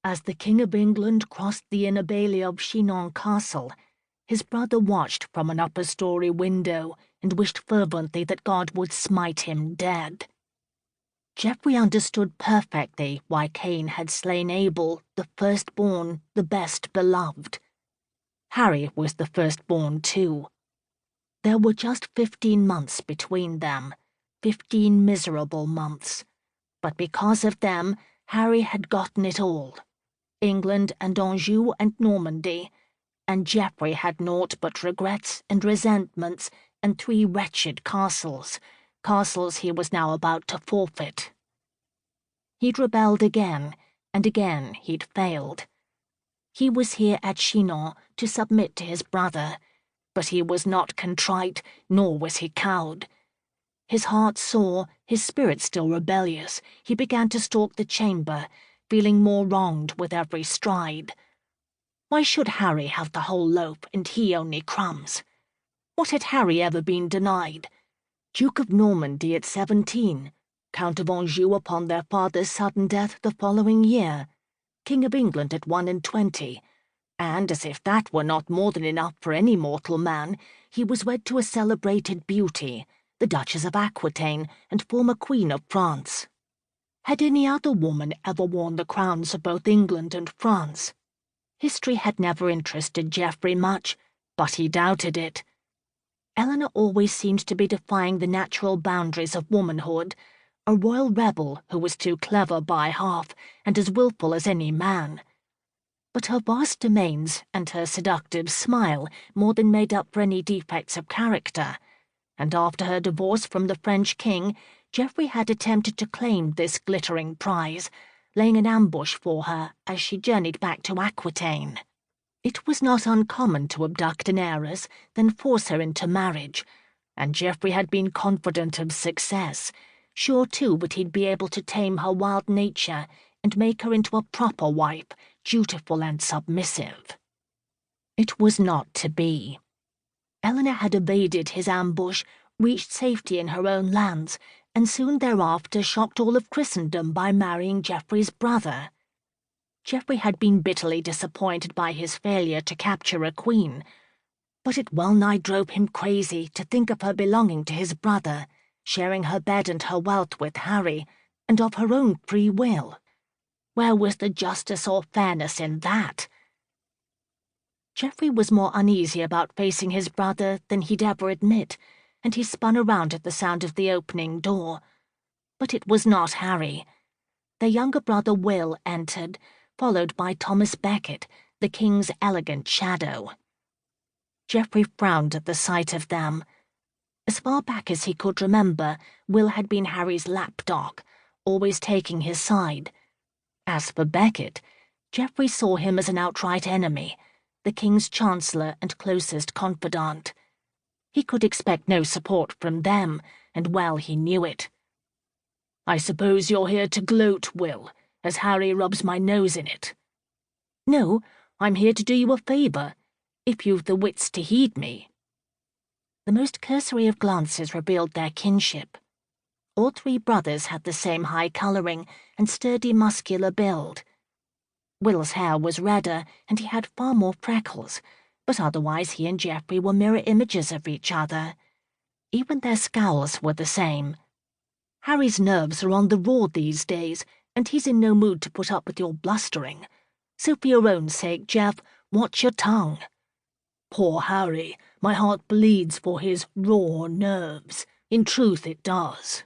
As the King of England crossed the inner bailey of Chinon Castle, his brother watched from an upper-story window and wished fervently that God would smite him dead. Geoffrey understood perfectly why Cain had slain Abel, the firstborn, the best beloved. Harry was the firstborn too. There were just 15 months between them, 15 miserable months. But because of them, Harry had gotten it all. England and Anjou and Normandy, and Geoffrey had naught but regrets and resentments and 3 wretched castles he was now about to forfeit. He'd rebelled again, and again he'd failed. He was here at Chinon to submit to his brother, but he was not contrite, nor was he cowed. His heart sore, his spirit still rebellious, he began to stalk the chamber, feeling more wronged with every stride. Why should Harry have the whole loaf and he only crumbs? What had Harry ever been denied? Duke of Normandy at 17, Count of Anjou upon their father's sudden death the following year, King of England at 21, and, as if that were not more than enough for any mortal man, he was wed to a celebrated beauty, the Duchess of Aquitaine and former Queen of France. Had any other woman ever worn the crowns of both England and France? History had never interested Geoffrey much, but he doubted it. Eleanor always seemed to be defying the natural boundaries of womanhood, a royal rebel who was too clever by half and as wilful as any man. But her vast domains and her seductive smile more than made up for any defects of character, and after her divorce from the French king, Geoffrey had attempted to claim this glittering prize, laying an ambush for her as she journeyed back to Aquitaine. It was not uncommon to abduct an heiress, then force her into marriage, and Geoffrey had been confident of success, sure too that he'd be able to tame her wild nature and make her into a proper wife, dutiful and submissive. It was not to be. Eleanor had evaded his ambush, reached safety in her own lands, and soon thereafter shocked all of Christendom by marrying Geoffrey's brother. Geoffrey had been bitterly disappointed by his failure to capture a queen, but it well-nigh drove him crazy to think of her belonging to his brother, sharing her bed and her wealth with Harry, and of her own free will. Where was the justice or fairness in that? Geoffrey was more uneasy about facing his brother than he'd ever admit, and he spun around at the sound of the opening door. But it was not Harry. Their younger brother Will entered, followed by Thomas Becket, the king's elegant shadow. Geoffrey frowned at the sight of them. As far back as he could remember, Will had been Harry's lapdog, always taking his side. As for Becket, Geoffrey saw him as an outright enemy, the king's chancellor and closest confidant. He could expect no support from them, and well he knew it. "I suppose you're here to gloat, Will, as Harry rubs my nose in it." "No, I'm here to do you a favour, if you've the wits to heed me." The most cursory of glances revealed their kinship. All 3 brothers had the same high colouring and sturdy muscular build. Will's hair was redder, and he had far more freckles, but otherwise he and Geoffrey were mirror images of each other. Even their scowls were the same. Harry's nerves are on the raw these days, and he's in no mood to put up with your blustering. So for your own sake, Jeff, watch your tongue. Poor Harry, my heart bleeds for his raw nerves. In truth it does.